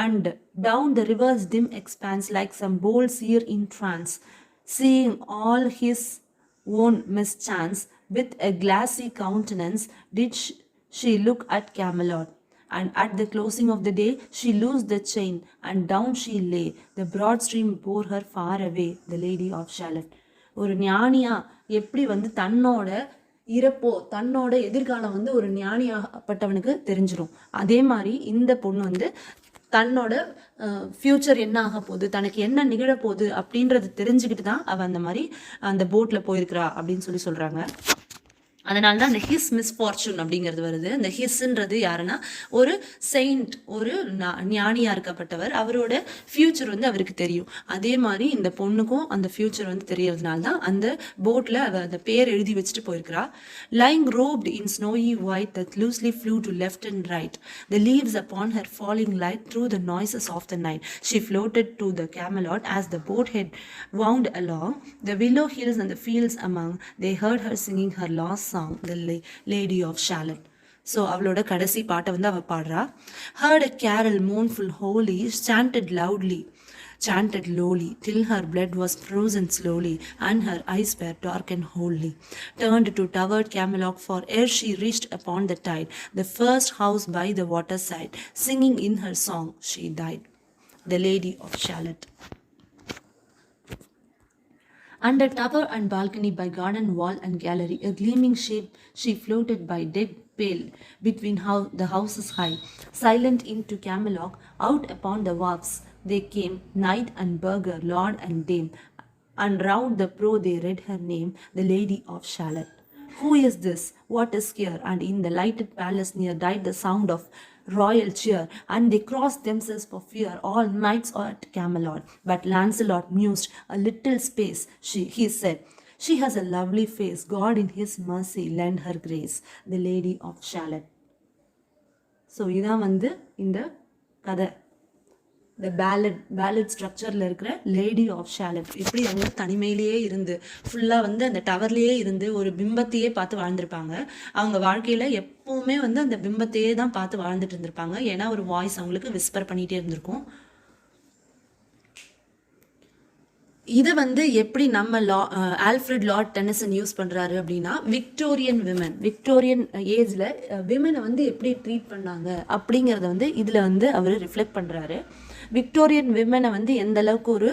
And down the river's dim expanse, like some bold seer in trance, seeing all his own mischance, with a glassy countenance did she look at Camelot. And at the closing of the day, she loosed the chain, and down she lay. The broad stream bore her far away, the Lady of Shalott. ஒரு ஞானியா எப்படி வந்து தன்னோட இறப்போ தன்னோட எதிர்காலம் வந்து ஒரு ஞானியாகப்பட்டவனுக்கு தெரிஞ்சிடும். அதே மாதிரி இந்த பொண்ணு வந்து தன்னோட ஃப்யூச்சர் என்ன ஆக போகுது, தனக்கு என்ன நிகழப்போகுது அப்படின்றது தெரிஞ்சுக்கிட்டு தான் அவள் அந்த மாதிரி அந்த போட்டில் போயிருக்கிறா அப்படின்னு சொல்லி சொல்கிறாங்க. அதனால தான் அந்த ஹிஸ் மிஸ்ஃபார்ச்சூன் அப்படிங்கிறது வருது. அந்த ஹிஸ்ன்றது யாருன்னா ஒரு செயின்ட், ஒரு ஞானியாக இருக்கப்பட்டவர். அவரோட ஃப்யூச்சர் வந்து அவருக்கு தெரியும். அதே மாதிரி இந்த பொண்ணுக்கும் அந்த ஃப்யூச்சர் வந்து தெரியறதுனால தான் அந்த போட்டில் அவள் அந்த பேர் எழுதி வச்சுட்டு போயிருக்கிறா. Lying robed in snowy white that loosely flew to left and right, the leaves upon her falling light through the noises of the night, she floated to the Camelot as the boat had wound along the willow hills and the fields among. They heard her singing her lost song, the Lady of Shalott. So அவளோட கடைசி பாட்டை வந்து அவள் பாடுறா. Heard a carol mournful holy, chanted lowly, till her blood was frozen slowly, and her eyes were dark and wholly. Turned to towered Camelot, for ere she reached upon the tide, the first house by the waterside, singing in her song she died, the Lady of Shalott. Under tower and balcony, by garden wall and gallery, a gleaming shape she floated by dead pale between the houses high, silent into Camelot, out upon the wharfs they came, knight and burgher, lord and dame, and round the pro they read her name, the Lady of Shalott. Who is this? What is here? And in the lighted palace near died the sound of royal cheer, and they crossed themselves for fear, all knights at Camelot. But Lancelot mused a little space. He said, she has a lovely face. God in his mercy lend her grace, the Lady of Shalott. So இதான் வந்து இந்த கதை. இந்த ballot ஸ்ட்ரக்சரில் இருக்கிற lady of ஷாலட். எப்படி அவங்க தனிமையிலேயே இருந்து ஃபுல்லாக வந்து அந்த டவர்லேயே இருந்து ஒரு பிம்பத்தையே பார்த்து வாழ்ந்திருப்பாங்க. அவங்க வாழ்க்கையில் எப்போவுமே வந்து அந்த பிம்பத்தையே தான் பார்த்து வாழ்ந்துட்டு இருந்திருப்பாங்க. ஏன்னா ஒரு வாய்ஸ் அவங்களுக்கு விஸ்பர் பண்ணிகிட்டே இருந்திருக்கும். இதை வந்து எப்படி நம்ம ஆல்ஃப்ரெட் லார்ட் டென்னிசன் யூஸ் பண்ணுறாரு அப்படின்னா, விக்டோரியன் ஏஜில் விமனை வந்து எப்படி ட்ரீட் பண்ணாங்க அப்படிங்கிறத வந்து இதில் வந்து அவர் ரிஃப்ளெக்ட் பண்ணுறாரு. விக்டோரியன் விமனை வந்து எந்த அளவுக்கு ஒரு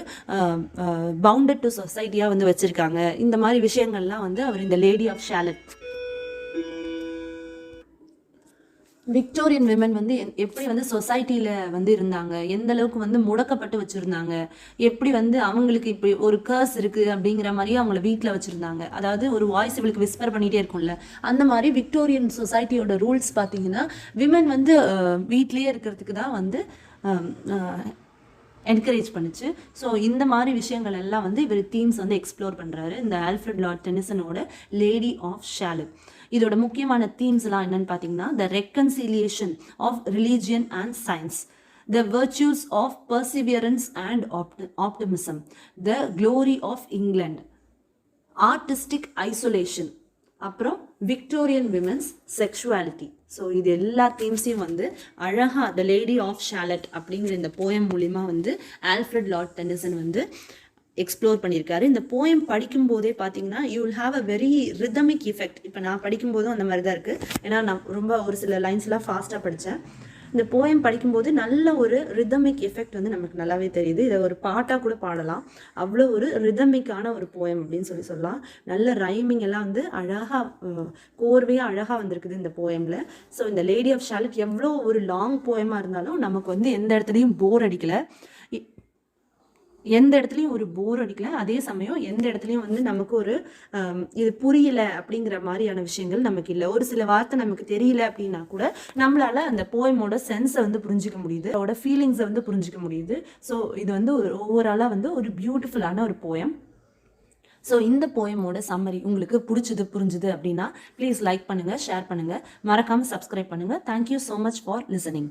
பவுண்டட் டு சொசைட்டியாக வந்து வச்சுருக்காங்க, இந்த மாதிரி விஷயங்கள்லாம் வந்து அவர் இந்த லேடி ஆஃப் ஷாலட், விக்டோரியன் விமன் வந்து எப்படி வந்து சொசைட்டியில் வந்து இருந்தாங்க, எந்த அளவுக்கு வந்து முடக்கப்பட்டு வச்சுருந்தாங்க, எப்படி வந்து அவங்களுக்கு இப்படி ஒரு கர்ஸ் இருக்குது அப்படிங்கிற மாதிரி அவங்கள வீட்டில் வச்சுருந்தாங்க. அதாவது ஒரு வாய்ஸ் இவளுக்கு விஸ்பர் பண்ணிகிட்டே இருக்கும்ல, அந்த மாதிரி விக்டோரியன் சொசைட்டியோட ரூல்ஸ் பார்த்தீங்கன்னா விமன் வந்து வீட்லேயே இருக்கிறதுக்கு தான் வந்து என்கரேஜ் பண்ணுச்சு. ஸோ இந்த மாதிரி விஷயங்கள் எல்லாம் வந்து இவர் தீம்ஸ் வந்து எக்ஸ்ப்ளோர் பண்ணுறாரு இந்த ஆல்ஃப்ரெட் லார்ட் டென்னிசனோட லேடி ஆஃப் ஷாலட். இதோட முக்கியமான தீம்ஸ்லாம் என்னன்னு பார்த்தீங்கன்னா, the reconciliation of religion and science, the virtues of perseverance and optimism, the glory of England, artistic isolation, அப்புறம் விக்டோரியன் விமென்ஸ் செக்ஷுவாலிட்டி. ஸோ இது எல்லா தீம்ஸையும் வந்து அழகாக த லேடி ஆஃப் ஷாலட் அப்படிங்கிற இந்த போயம் மூலிமா வந்து ஆல்ஃப்ரெட் லார்ட் டென்னிசன் வந்து எக்ஸ்ப்ளோர் பண்ணியிருக்காரு. இந்த போயம் படிக்கும்போதே பார்த்தீங்கன்னா you will have a very rhythmic effect. இப்போ நான் படிக்கும்போதும் அந்த மாதிரி தான் இருக்குது. ஏன்னா நான் ரொம்ப ஒரு சில லைன்ஸ்லாம் ஃபாஸ்ட்டாக படித்தேன். இந்த போயம் படிக்கும்போது நல்ல ஒரு ரிதமிக் எஃபெக்ட் வந்து நமக்கு நல்லாவே தெரியுது. இதை ஒரு பாட்டாக கூட பாடலாம். அவ்வளோ ஒரு ரிதமிக்கான ஒரு போயம் அப்படின்னு சொல்லலாம். நல்ல ரைமிங் எல்லாம் வந்து அழகாக கோர்வையாக அழகாக வந்திருக்குது இந்த போயமில். ஸோ இந்த லேடி ஆஃப் ஷாலட் எவ்வளோ ஒரு லாங் போயமாக இருந்தாலும் நமக்கு வந்து எந்த இடத்துலையும் போர் அடிக்கலை, அதே சமயம் எந்த இடத்துலையும் வந்து நமக்கு ஒரு இது புரியல அப்படிங்கிற மாதிரியான விஷயங்கள் நமக்கு இல்லை. ஒரு சில வார்த்தை நமக்கு தெரியல அப்படின்னா கூட நம்மளால அந்த போயமோட சென்ஸை வந்து புரிஞ்சிக்க முடியுது, அதோட ஃபீலிங்ஸை வந்து புரிஞ்சிக்க முடியுது. ஸோ இது வந்து ஒரு ஓவராலாக வந்து ஒரு பியூட்டிஃபுல்லான ஒரு போயம். ஸோ இந்த போயமோட சம்மரி உங்களுக்கு புரிஞ்சுது அப்படின்னா ப்ளீஸ் லைக் பண்ணுங்கள், ஷேர் பண்ணுங்கள், மறக்காமல் சப்ஸ்கிரைப் பண்ணுங்கள். Thank you so much for listening.